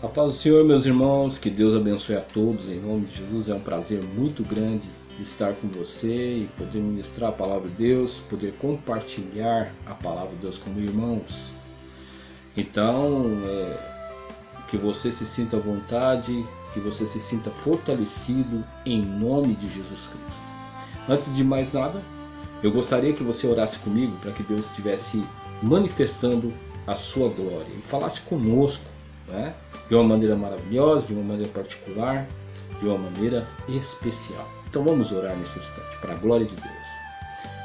Paz do Senhor, meus irmãos, que Deus abençoe a todos, em nome de Jesus. É um prazer muito grande estar com você e poder ministrar a palavra de Deus, poder compartilhar a palavra de Deus com irmãos. Então, que você se sinta à vontade, que você se sinta fortalecido em nome de Jesus Cristo. Antes de mais nada, eu gostaria que você orasse comigo para que Deus estivesse manifestando a sua glória e falasse conosco, né? De uma maneira maravilhosa, de uma maneira particular, de uma maneira especial. Então vamos orar nesse instante, para a glória de Deus.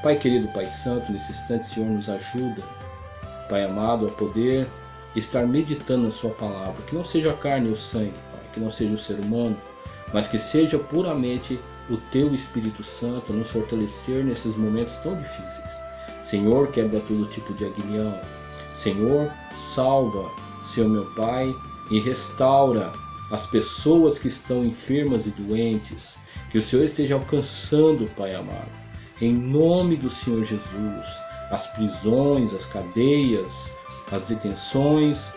Pai querido, Pai santo, nesse instante, Senhor, nos ajuda, Pai amado, a poder estar meditando na sua palavra, que não seja a carne ou o sangue, Pai, que não seja o ser humano, mas que seja puramente o Teu Espírito Santo a nos fortalecer nesses momentos tão difíceis. Senhor, quebra todo tipo de aguilhão. Senhor, salva, Senhor meu Pai, e restaura as pessoas que estão enfermas e doentes. Que o Senhor esteja alcançando, Pai amado, em nome do Senhor Jesus, as prisões, as cadeias, as detenções.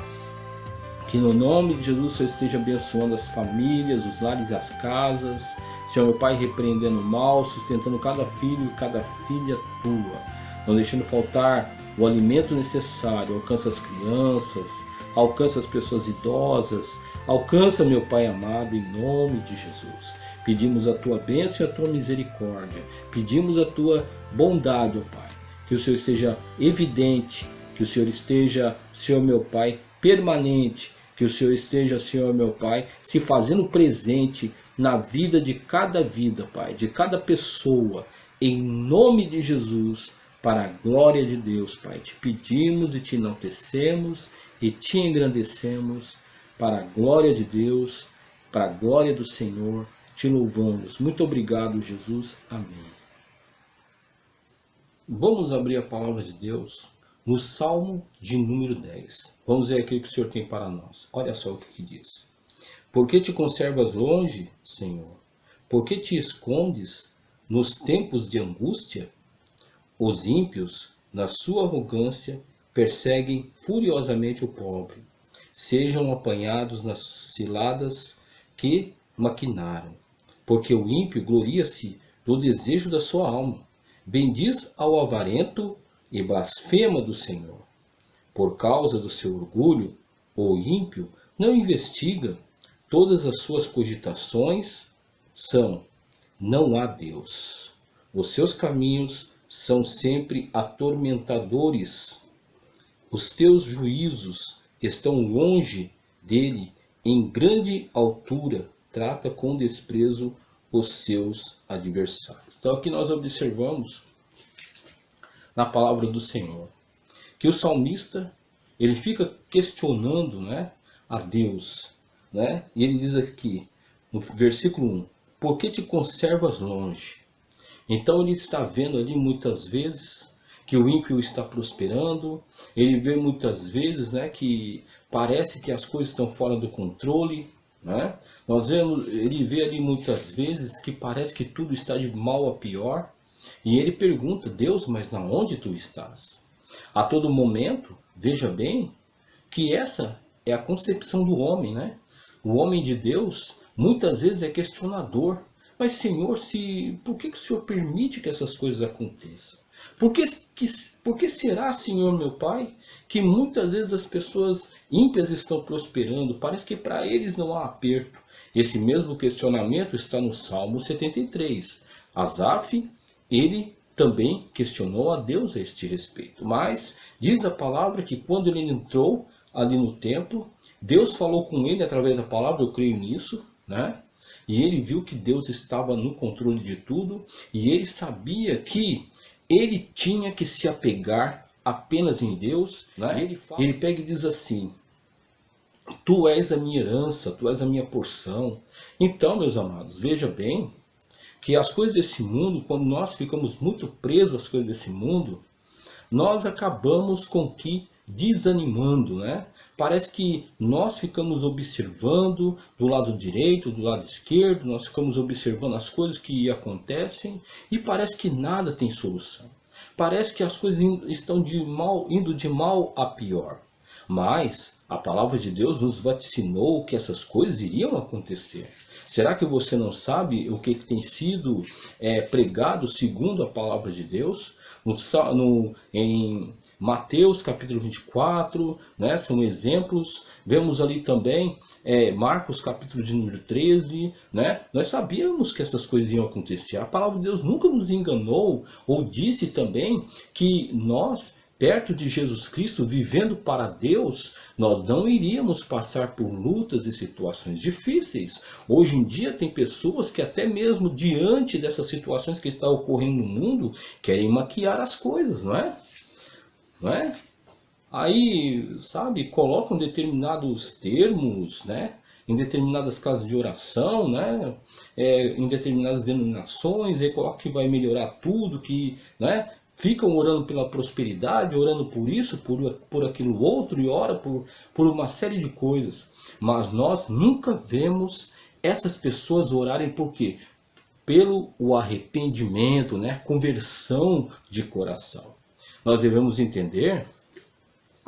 Que no nome de Jesus o Senhor esteja abençoando as famílias, os lares e as casas. Senhor meu Pai, repreendendo o mal, sustentando cada filho e cada filha tua, não deixando faltar o alimento necessário. Alcança as crianças, alcança as pessoas idosas, alcança, meu Pai amado, em nome de Jesus. Pedimos a Tua bênção e a Tua misericórdia, pedimos a Tua bondade, ó Pai, que o Senhor esteja evidente, que o Senhor esteja, Senhor meu Pai, permanente, que o Senhor esteja, Senhor meu Pai, se fazendo presente na vida de cada vida, Pai, de cada pessoa, em nome de Jesus, para a glória de Deus, Pai. Te pedimos e te enaltecemos e te engrandecemos para a glória de Deus, para a glória do Senhor, te louvamos. Muito obrigado, Jesus. Amém. Vamos abrir a palavra de Deus no Salmo de número 10. Vamos ver aquilo que o Senhor tem para nós. Olha só o que diz. Por que te conservas longe, Senhor? Por que te escondes nos tempos de angústia? Os ímpios, na sua arrogância, perseguem furiosamente o pobre. Sejam apanhados nas ciladas que maquinaram. Porque o ímpio gloria-se do desejo da sua alma. Bendiz ao avarento e blasfema do Senhor. Por causa do seu orgulho, o ímpio não investiga. Todas as suas cogitações são: não há Deus. Os seus caminhos são sempre atormentadores. Os teus juízos estão longe dele, em grande altura, trata com desprezo os seus adversários. Então aqui nós observamos na palavra do Senhor que o salmista, ele fica questionando, né, a Deus, né? E ele diz aqui no versículo 1: por que te conservas longe? Então ele está vendo ali muitas vezes que o ímpio está prosperando. Ele vê muitas vezes, né, que parece que as coisas estão fora do controle, né? Ele vê ali muitas vezes que parece que tudo está de mal a pior. E ele pergunta: Deus, mas na onde tu estás? A todo momento, veja bem, que essa é a concepção do homem, né? O homem de Deus muitas vezes é questionador. Mas Senhor, por que o Senhor permite que essas coisas aconteçam? Por que será, Senhor meu Pai, que muitas vezes as pessoas ímpias estão prosperando? Parece que para eles não há aperto. Esse mesmo questionamento está no Salmo 73. Asaf, ele também questionou a Deus a este respeito. Mas diz a palavra que quando ele entrou ali no templo, Deus falou com ele através da palavra, eu creio nisso, né? E ele viu que Deus estava no controle de tudo, e ele sabia que ele tinha que se apegar apenas em Deus, né? Ele pega e diz assim: tu és a minha herança, tu és a minha porção. Então, meus amados, veja bem que as coisas desse mundo, quando nós ficamos muito presos às coisas desse mundo, nós acabamos com que desanimando, né? Parece que nós ficamos observando do lado direito, do lado esquerdo, nós ficamos observando as coisas que acontecem e parece que nada tem solução. Parece que as coisas estão indo de mal a pior. Mas a palavra de Deus nos vaticinou que essas coisas iriam acontecer. Será que você não sabe o que tem sido pregado segundo a palavra de Deus? Em Mateus capítulo 24, né, são exemplos. Vemos ali também Marcos capítulo de número 13. Né? Nós sabíamos que essas coisas iam acontecer. A palavra de Deus nunca nos enganou, ou disse também que nós, perto de Jesus Cristo, vivendo para Deus, nós não iríamos passar por lutas e situações difíceis. Hoje em dia tem pessoas que até mesmo diante dessas situações que estão ocorrendo no mundo, querem maquiar as coisas, não é? Não é? Aí, sabe, colocam determinados termos, né? Em determinadas casas de oração, né? Em determinadas denominações, aí coloca que vai melhorar tudo, que, né? Ficam orando pela prosperidade, orando por isso, por aquilo outro, e ora por uma série de coisas. Mas nós nunca vemos essas pessoas orarem por quê? Pelo arrependimento, né? Conversão de coração. Nós devemos entender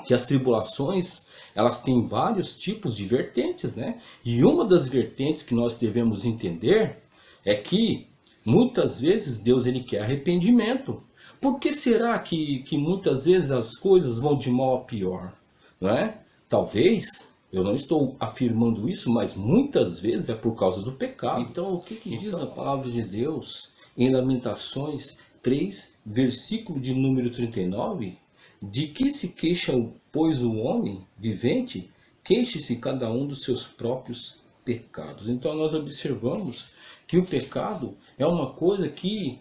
que as tribulações, elas têm vários tipos de vertentes, né? E uma das vertentes que nós devemos entender é que muitas vezes Deus ele quer arrependimento. Por que será que muitas vezes as coisas vão de mal a pior? Não é? Talvez, eu não estou afirmando isso, mas muitas vezes é por causa do pecado. Então o que diz a palavra de Deus em Lamentações 3, versículo de número 39? De que se queixa, pois, o homem vivente? Queixe-se cada um dos seus próprios pecados. Então nós observamos que o pecado é uma coisa que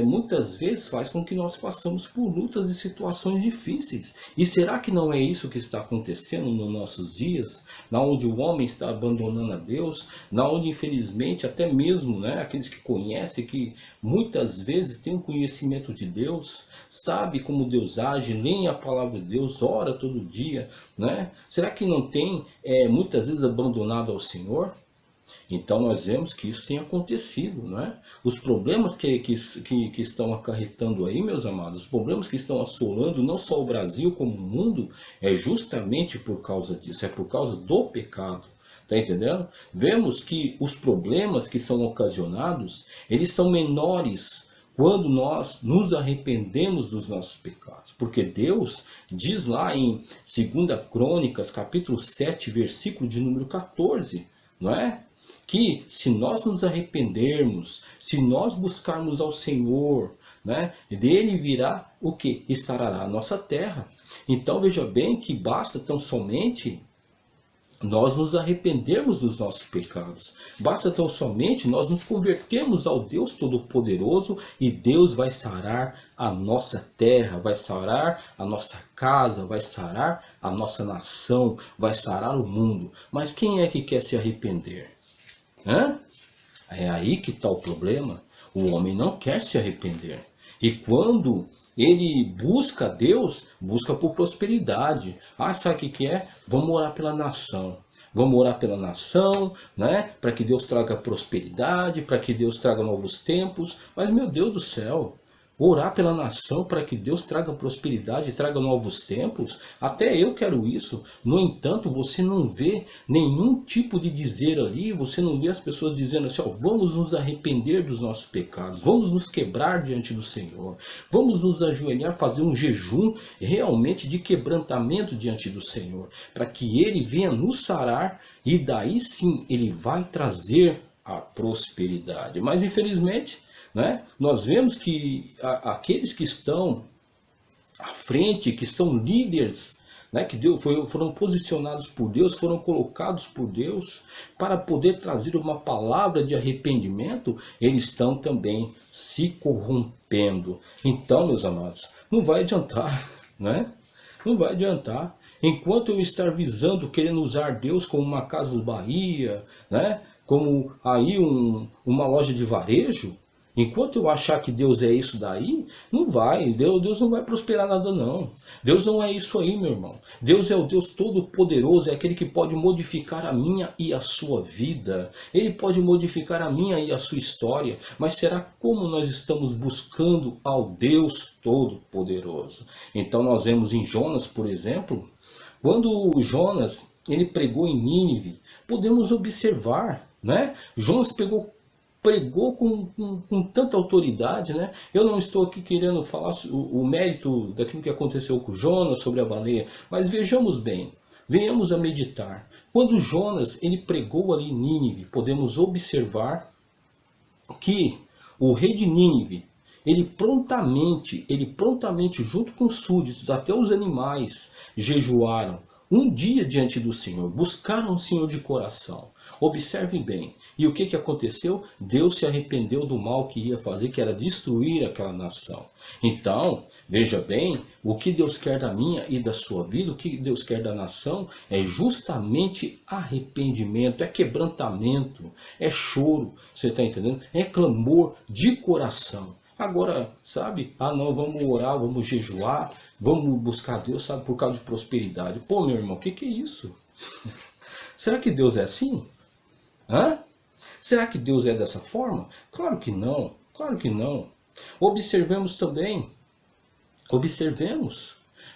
muitas vezes faz com que nós passamos por lutas e situações difíceis. E será que não é isso que está acontecendo nos nossos dias? Na onde o homem está abandonando a Deus, na onde infelizmente até mesmo, né, aqueles que conhecem, que muitas vezes têm um conhecimento de Deus, sabe como Deus age, leem a palavra de Deus, ora todo dia, né? Será que não tem muitas vezes abandonado ao Senhor? Então nós vemos que isso tem acontecido, não é? Os problemas que estão acarretando aí, meus amados, os problemas que estão assolando não só o Brasil como o mundo, é justamente por causa disso, é por causa do pecado. Está entendendo? Vemos que os problemas que são ocasionados, eles são menores quando nós nos arrependemos dos nossos pecados. Porque Deus diz lá em 2 Crônicas, capítulo 7, versículo de número 14, não é? Que se nós nos arrependermos, se nós buscarmos ao Senhor, né, dele virá o quê? E sarará a nossa terra. Então veja bem que basta tão somente nós nos arrependermos dos nossos pecados. Basta tão somente nós nos convertermos ao Deus Todo-Poderoso e Deus vai sarar a nossa terra, vai sarar a nossa casa, vai sarar a nossa nação, vai sarar o mundo. Mas quem é que quer se arrepender? É aí que está o problema. O homem não quer se arrepender. E quando ele busca Deus, busca por prosperidade. Sabe o que é? Vamos orar pela nação. Vamos orar pela nação, né? Para que Deus traga prosperidade, para que Deus traga novos tempos. Mas, meu Deus do céu, orar pela nação para que Deus traga prosperidade e traga novos tempos? Até eu quero isso. No entanto, você não vê nenhum tipo de dizer ali, você não vê as pessoas dizendo assim, vamos nos arrepender dos nossos pecados, vamos nos quebrar diante do Senhor, vamos nos ajoelhar, fazer um jejum realmente de quebrantamento diante do Senhor, para que Ele venha nos sarar e daí sim Ele vai trazer a prosperidade. Mas infelizmente, né, nós vemos que aqueles que estão à frente, que são líderes, né, que foram posicionados por Deus, foram colocados por Deus para poder trazer uma palavra de arrependimento, eles estão também se corrompendo. Então, meus amados, não vai adiantar, né? Não vai adiantar. Enquanto eu estar visando, querendo usar Deus como uma Casas Bahia, né, como aí uma loja de varejo, enquanto eu achar que Deus é isso daí, não vai, Deus não vai prosperar nada não. Deus não é isso aí, meu irmão. Deus é o Deus Todo-Poderoso, é aquele que pode modificar a minha e a sua vida. Ele pode modificar a minha e a sua história. Mas será como nós estamos buscando ao Deus Todo-Poderoso? Então nós vemos em Jonas, por exemplo, Quando Jonas ele pregou em Nínive, podemos observar, né? Jonas pregou com tanta autoridade, né? Eu não estou aqui querendo falar o mérito daquilo que aconteceu com Jonas sobre a baleia, mas vejamos bem, venhamos a meditar. Quando Jonas ele pregou ali em Nínive, podemos observar que o rei de Nínive, ele prontamente, junto com os súditos, até os animais, jejuaram um dia diante do Senhor, buscaram o Senhor de coração. Observe bem. E o que aconteceu? Deus se arrependeu do mal que ia fazer, que era destruir aquela nação. Então, veja bem, o que Deus quer da minha e da sua vida, o que Deus quer da nação, é justamente arrependimento, é quebrantamento, é choro, você está entendendo? É clamor de coração. Agora, sabe? Ah não, vamos orar, vamos jejuar, vamos buscar Deus, sabe? Por causa de prosperidade. Pô, meu irmão, o que é isso? Será que Deus é assim? Hã? Será que Deus é dessa forma? Claro que não, claro que não. Observemos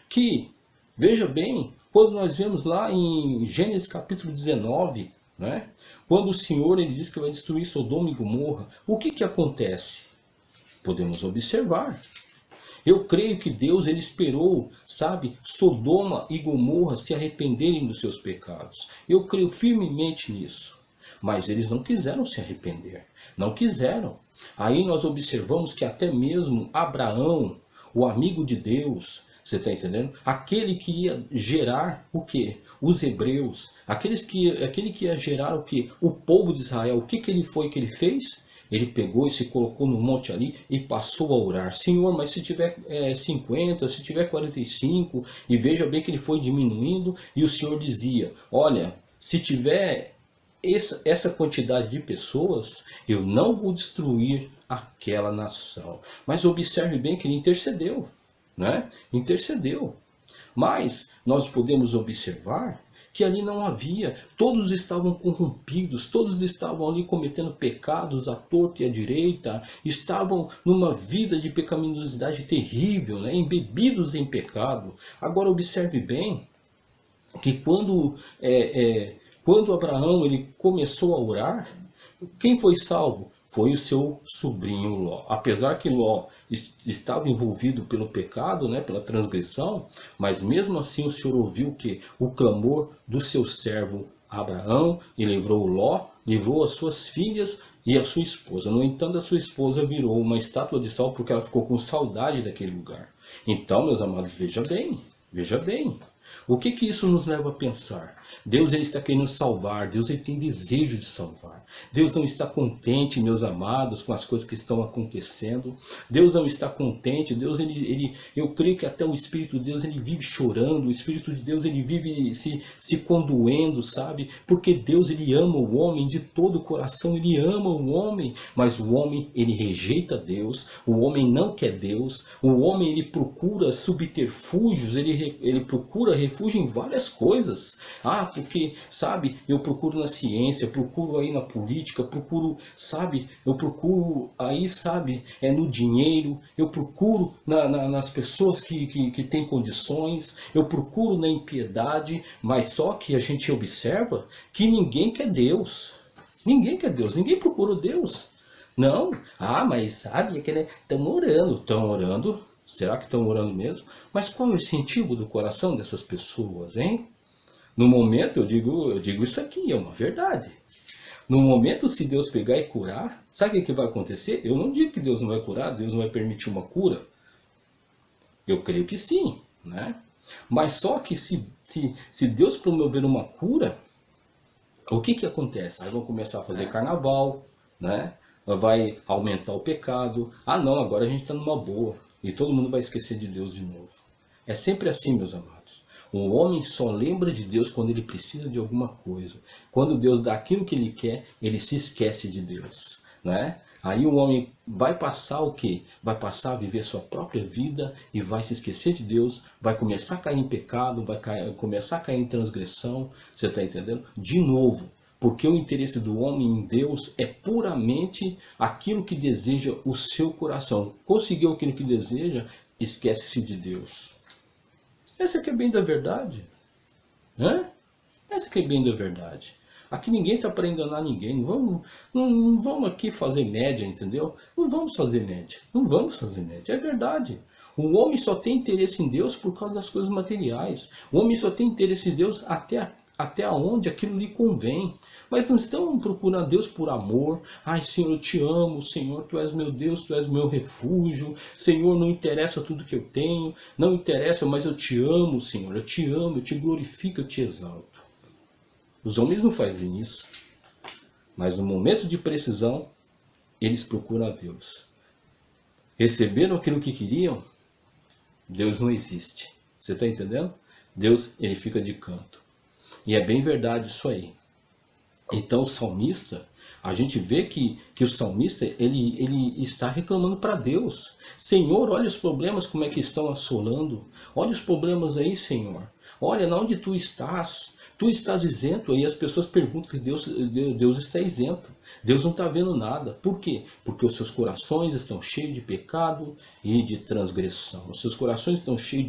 que, veja bem, quando nós vemos lá em Gênesis capítulo 19, né? Quando o Senhor ele diz que vai destruir Sodoma e Gomorra, o que acontece? Podemos observar. Eu creio que Deus ele esperou, sabe, Sodoma e Gomorra se arrependerem dos seus pecados. Eu creio firmemente nisso. Mas eles não quiseram se arrepender. Não quiseram. Aí nós observamos que até mesmo Abraão, o amigo de Deus, você está entendendo? Aquele que ia gerar o quê? Os hebreus. Aquele que ia gerar o quê? O povo de Israel. O que ele foi que ele fez? Ele pegou e se colocou no monte ali e passou a orar. Senhor, mas se tiver 50, se tiver 45, e veja bem que ele foi diminuindo, e o Senhor dizia, olha, se tiver essa quantidade de pessoas, eu não vou destruir aquela nação. Mas observe bem que ele intercedeu, né? Intercedeu. Mas nós podemos observar que ali não havia, todos estavam corrompidos, todos estavam ali cometendo pecados à torta e à direita, estavam numa vida de pecaminosidade terrível, né? Embebidos em pecado. Agora observe bem que quando Abraão ele começou a orar, quem foi salvo? Foi o seu sobrinho Ló. Apesar que Ló estava envolvido pelo pecado, né, pela transgressão, mas mesmo assim o Senhor ouviu o clamor do seu servo Abraão e livrou Ló, livrou as suas filhas e a sua esposa. No entanto, a sua esposa virou uma estátua de sal porque ela ficou com saudade daquele lugar. Então, meus amados, veja bem, veja bem. O que isso nos leva a pensar? Deus ele está querendo salvar, Deus ele tem desejo de salvar. Deus não está contente, meus amados, com as coisas que estão acontecendo. Deus não está contente, Deus eu creio que até o Espírito de Deus ele vive chorando, o Espírito de Deus ele vive se condoendo, sabe? Porque Deus ele ama o homem de todo o coração, ele ama o homem, mas o homem ele rejeita Deus, o homem não quer Deus, o homem ele procura subterfúgios, ele procura refúgio em várias coisas. Porque, sabe, eu procuro na ciência, procuro aí na política, procuro, sabe, eu procuro aí, sabe, no dinheiro, eu procuro nas pessoas que têm condições, eu procuro na impiedade, mas só que a gente observa que ninguém quer Deus. Ninguém quer Deus, ninguém procura Deus. Não, mas sabe, estão orando, será que estão orando mesmo? Mas qual é o incentivo do coração dessas pessoas, hein? No momento, eu digo isso aqui, é uma verdade. No momento, se Deus pegar e curar, sabe o que vai acontecer? Eu não digo que Deus não vai curar, Deus não vai permitir uma cura. Eu creio que sim, né? Mas só que se Deus promover uma cura, o que acontece? Aí vão começar a fazer carnaval, né? Vai aumentar o pecado. Não, agora a gente está numa boa. E todo mundo vai esquecer de Deus de novo. É sempre assim, meus amados. O homem só lembra de Deus quando ele precisa de alguma coisa. Quando Deus dá aquilo que ele quer, ele se esquece de Deus, né? Aí o homem vai passar o quê? Vai passar a viver sua própria vida e vai se esquecer de Deus, vai começar a cair em pecado, começar a cair em transgressão, você está entendendo? De novo, porque o interesse do homem em Deus é puramente aquilo que deseja o seu coração. Conseguiu aquilo que deseja, esquece-se de Deus. Essa aqui é bem da verdade. Né? Essa que é bem da verdade. Aqui ninguém está para enganar ninguém. Não vamos aqui fazer média, entendeu? Não vamos fazer média. Não vamos fazer média. É verdade. O homem só tem interesse em Deus por causa das coisas materiais. O homem só tem interesse em Deus até onde aquilo lhe convém. Mas não estão procurando Deus por amor. Ai, Senhor, eu te amo. Senhor, Tu és meu Deus, Tu és meu refúgio. Senhor, não interessa tudo que eu tenho. Não interessa, mas eu te amo, Senhor. Eu te amo, eu te glorifico, eu te exalto. Os homens não fazem isso. Mas no momento de precisão, eles procuram a Deus. Receberam aquilo que queriam? Deus não existe. Você está entendendo? Deus, ele fica de canto. E é bem verdade isso aí. Então o salmista, a gente vê que o salmista, ele está reclamando para Deus. Senhor, olha os problemas como é que estão assolando. Olha os problemas aí, Senhor. Olha onde Tu estás. Tu estás isento. Aí as pessoas perguntam que Deus está isento. Deus não está vendo nada. Por quê? Porque os seus corações estão cheios de pecado e de transgressão. Os seus corações estão cheios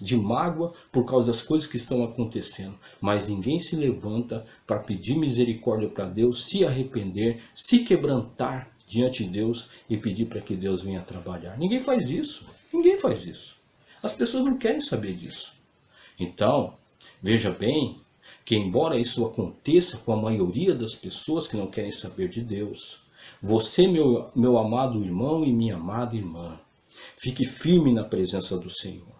de mágoa por causa das coisas que estão acontecendo. Mas ninguém se levanta para pedir misericórdia para Deus, se arrepender, se quebrantar diante de Deus e pedir para que Deus venha trabalhar. Ninguém faz isso. Ninguém faz isso. As pessoas não querem saber disso. Então, veja bem que embora isso aconteça com a maioria das pessoas que não querem saber de Deus, você, meu amado irmão e minha amada irmã, fique firme na presença do Senhor,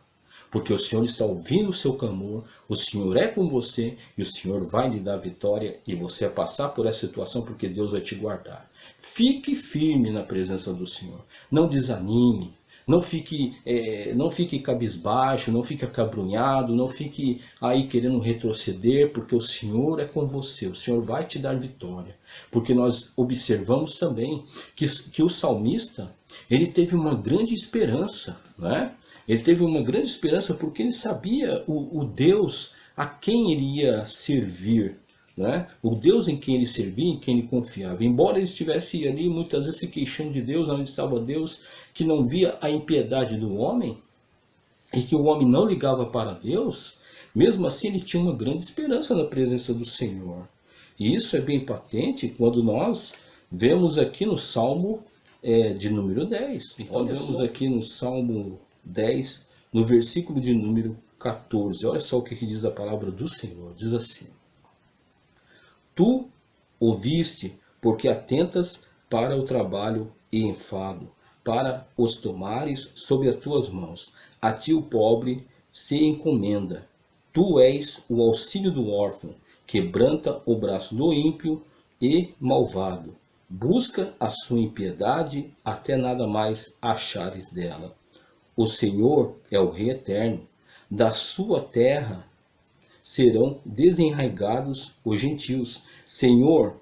porque o Senhor está ouvindo o seu clamor, o Senhor é com você e o Senhor vai lhe dar vitória e você vai passar por essa situação porque Deus vai te guardar. Fique firme na presença do Senhor, não desanime. Não fique cabisbaixo, não fique acabrunhado, não fique aí querendo retroceder, porque o Senhor é com você, o Senhor vai te dar vitória. Porque nós observamos também que o salmista, ele teve uma grande esperança, né? Ele teve uma grande esperança porque ele sabia o Deus a quem ele ia servir. Né? O Deus em quem ele servia, em quem ele confiava. Embora ele estivesse ali muitas vezes se queixando de Deus, onde estava Deus, que não via a impiedade do homem, e que o homem não ligava para Deus, mesmo assim ele tinha uma grande esperança na presença do Senhor. E isso é bem patente quando nós vemos aqui no Salmo de número 10. Então vemos aqui no Salmo 10, no versículo de número 14. Olha só o que diz a palavra do Senhor. Diz assim: Tu ouviste, porque atentas para o trabalho e enfado, para os tomares sob as tuas mãos. A ti o pobre se encomenda. Tu és o auxílio do órfão, quebranta o braço do ímpio e malvado. Busca a sua impiedade até nada mais achares dela. O Senhor é o Rei eterno, da sua terra serão desenraigados os gentios. Senhor,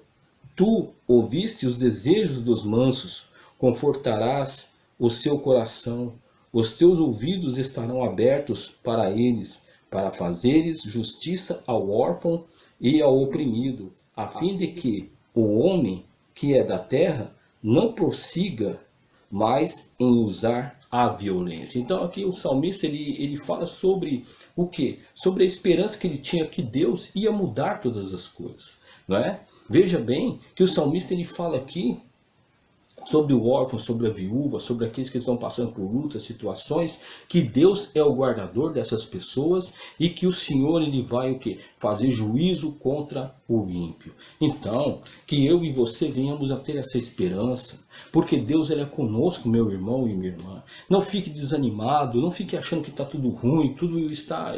Tu ouviste os desejos dos mansos, confortarás o seu coração. Os teus ouvidos estarão abertos para eles, para fazeres justiça ao órfão e ao oprimido, a fim de que o homem que é da terra não prossiga mais em usar a violência. Então aqui o salmista ele fala sobre o quê? Sobre a esperança que ele tinha que Deus ia mudar todas as coisas, não é? Veja bem que o salmista ele fala aqui sobre o órfão, sobre a viúva, sobre aqueles que estão passando por lutas, situações, que Deus é o guardador dessas pessoas e que o Senhor ele vai o quê? Fazer juízo contra o ímpio. Então, que eu e você venhamos a ter essa esperança, porque Deus ele é conosco, meu irmão e minha irmã. Não fique desanimado, não fique achando que está tudo ruim, tudo está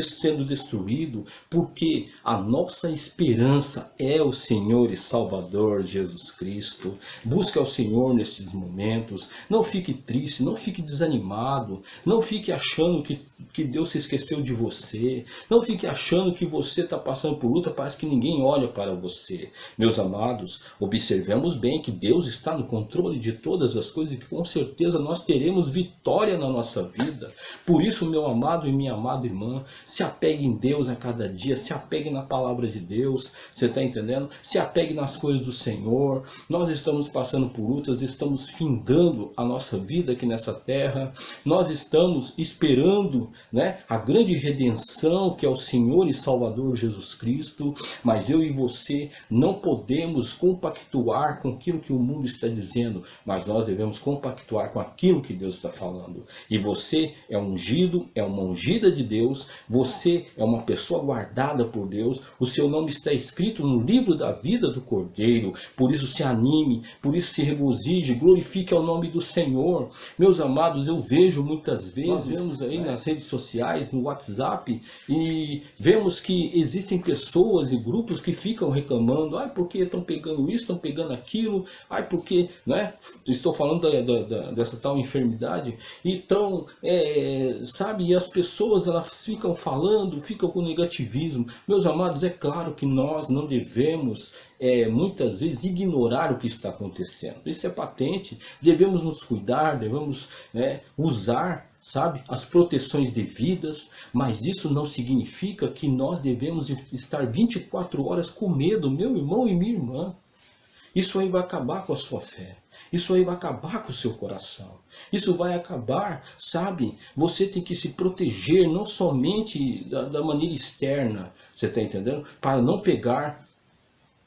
sendo destruído, porque a nossa esperança é o Senhor e Salvador Jesus Cristo. Busque ao Senhor nesses momentos, não fique triste, não fique desanimado, não fique achando que Deus se esqueceu de você, não fique achando que você está passando por luta, parece que ninguém olha para você. Meus amados, observemos bem que Deus está no controle de todas as coisas e que com certeza nós teremos vitória na nossa vida. Por isso, meu amado e minha amada irmã, se apegue em Deus a cada dia, se apegue na palavra de Deus, você está entendendo? Se apegue nas coisas do Senhor. Nós estamos passando passando por lutas, estamos findando a nossa vida aqui nessa terra, nós estamos esperando, né, a grande redenção que é o Senhor e Salvador Jesus Cristo, mas eu e você não podemos compactuar com aquilo que o mundo está dizendo, mas nós devemos compactuar com aquilo que Deus está falando. E você é ungido, é uma ungida de Deus, você é uma pessoa guardada por Deus, o seu nome está escrito no livro da vida do Cordeiro. Por isso se anime, por isso se regozije, glorifique ao nome do Senhor. Meus amados, eu vejo muitas vezes, nós vemos aí nas redes sociais, no WhatsApp, e vemos que existem pessoas e grupos que ficam reclamando, porque estão pegando isso, estão pegando aquilo, porque, né, estou falando dessa tal enfermidade. Então, sabe, e as pessoas elas ficam falando, ficam com negativismo. Meus amados, é claro que nós não devemos muitas vezes ignorar o que está acontecendo. Isso é patente. Devemos nos cuidar, devemos usar, sabe, as proteções devidas, mas isso não significa que nós devemos estar 24 horas com medo, meu irmão e minha irmã. Isso aí vai acabar com a sua fé. Isso aí vai acabar com o seu coração. Isso vai acabar, sabe? Você tem que se proteger não somente da maneira externa, você está entendendo? Para não pegar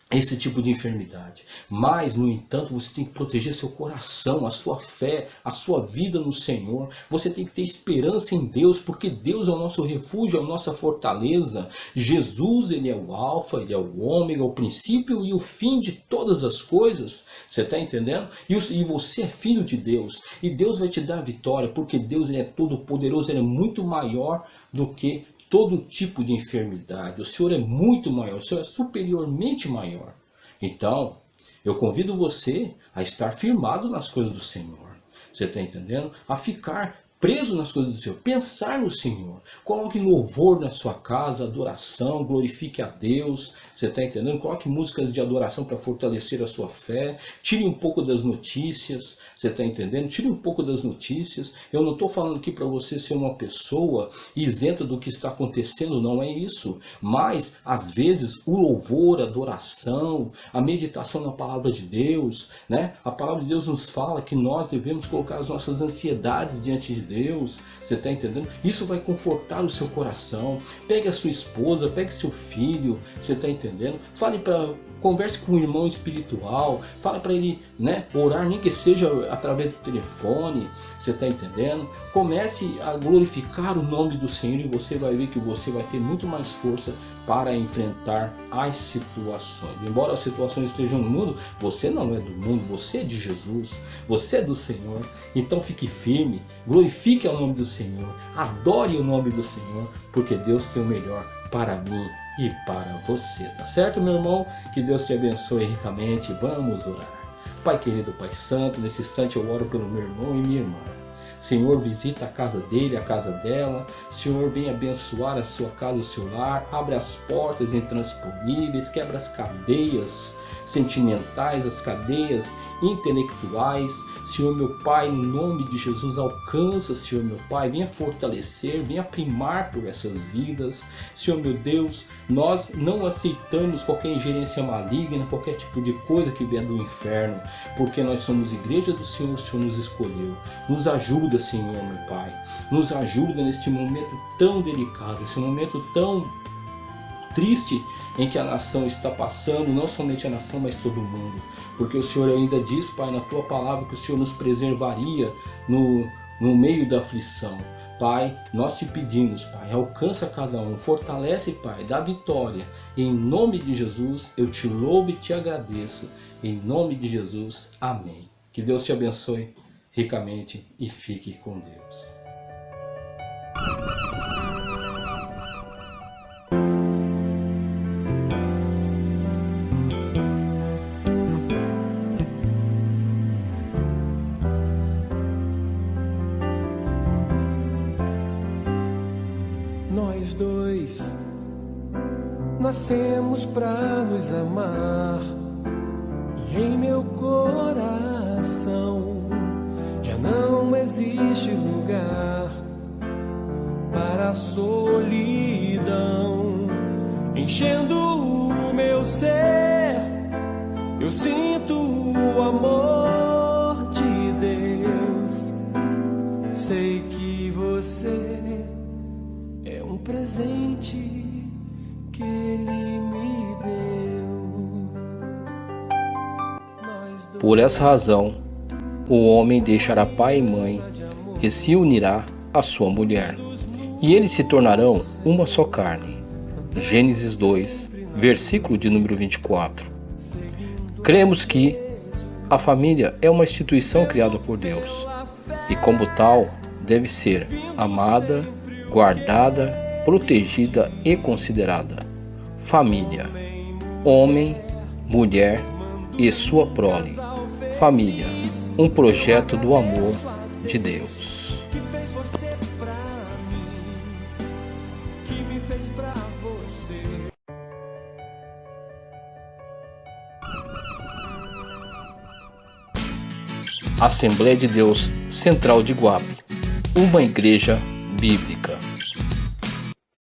esse tipo de enfermidade. Mas, no entanto, você tem que proteger seu coração, a sua fé, a sua vida no Senhor. Você tem que ter esperança em Deus, porque Deus é o nosso refúgio, é a nossa fortaleza. Jesus, Ele é o alfa, Ele é o ômega, o princípio e o fim de todas as coisas. Você está entendendo? E você é filho de Deus. E Deus vai te dar a vitória, porque Deus Ele é todo poderoso, Ele é muito maior do que todo tipo de enfermidade. O Senhor é muito maior, o Senhor é superiormente maior. Então, eu convido você a estar firmado nas coisas do Senhor. Você está entendendo? A ficar preso nas coisas do Senhor, pensar no Senhor. Coloque louvor na sua casa, adoração, glorifique a Deus. Você está entendendo? Coloque músicas de adoração para fortalecer a sua fé. Tire um pouco das notícias. Você está entendendo? Tire um pouco das notícias. Eu não estou falando aqui para você ser uma pessoa isenta do que está acontecendo, não é isso. Mas, às vezes, o louvor, a adoração, a meditação na palavra de Deus, né? A palavra de Deus nos fala que nós devemos colocar as nossas ansiedades diante de Deus. Você está entendendo? Isso vai confortar o seu coração. Pegue a sua esposa, pegue seu filho. Você está entendendo? Converse com um irmão espiritual, fala para ele, né, orar, nem que seja através do telefone. Você está entendendo? Comece a glorificar o nome do Senhor e você vai ver que você vai ter muito mais força para enfrentar as situações. Embora as situações estejam no mundo, você não é do mundo, você é de Jesus, você é do Senhor. Então fique firme, glorifique o nome do Senhor, adore o nome do Senhor, porque Deus tem o melhor para mim e para você, tá certo, meu irmão? Que Deus te abençoe ricamente. Vamos orar. Pai querido, Pai santo, nesse instante eu oro pelo meu irmão e minha irmã. Senhor, visita a casa dele, a casa dela. Senhor, vem abençoar a sua casa, o seu lar. Abre as portas intransponíveis, quebra as cadeias sentimentais, as cadeias intelectuais. Senhor, meu Pai, no nome de Jesus, alcança, Senhor, meu Pai, venha fortalecer, venha primar por essas vidas. Senhor, meu Deus, nós não aceitamos qualquer ingerência maligna, qualquer tipo de coisa que venha do inferno, porque nós somos igreja do Senhor, o Senhor nos escolheu. Nos ajuda, Senhor, meu Pai, nos ajuda neste momento tão delicado, esse momento tão triste em que a nação está passando, não somente a nação, mas todo mundo. Porque o Senhor ainda diz, Pai, na Tua palavra que o Senhor nos preservaria no meio da aflição. Pai, nós te pedimos, Pai, alcança cada um, fortalece, Pai, dá vitória. Em nome de Jesus, eu te louvo e te agradeço. Em nome de Jesus, amém. Que Deus te abençoe ricamente e fique com Deus. Nós dois nascemos pra nos amar, e em meu coração já não existe lugar para a solidão. Enchendo o meu ser, Eu sinto o amor de Deus. Sei que você é um presente que Ele me deu. Por essa razão, o homem deixará pai e mãe e se unirá à sua mulher, e eles se tornarão uma só carne. Gênesis 2, versículo de número 24. Cremos que a família é uma instituição criada por Deus, e como tal, deve ser amada, guardada, protegida e considerada. Família: homem, mulher e sua prole. Família: um projeto do amor de Deus. que fez você pra mim, que me fez pra você. Assembleia de Deus Central de Guape, uma igreja bíblica.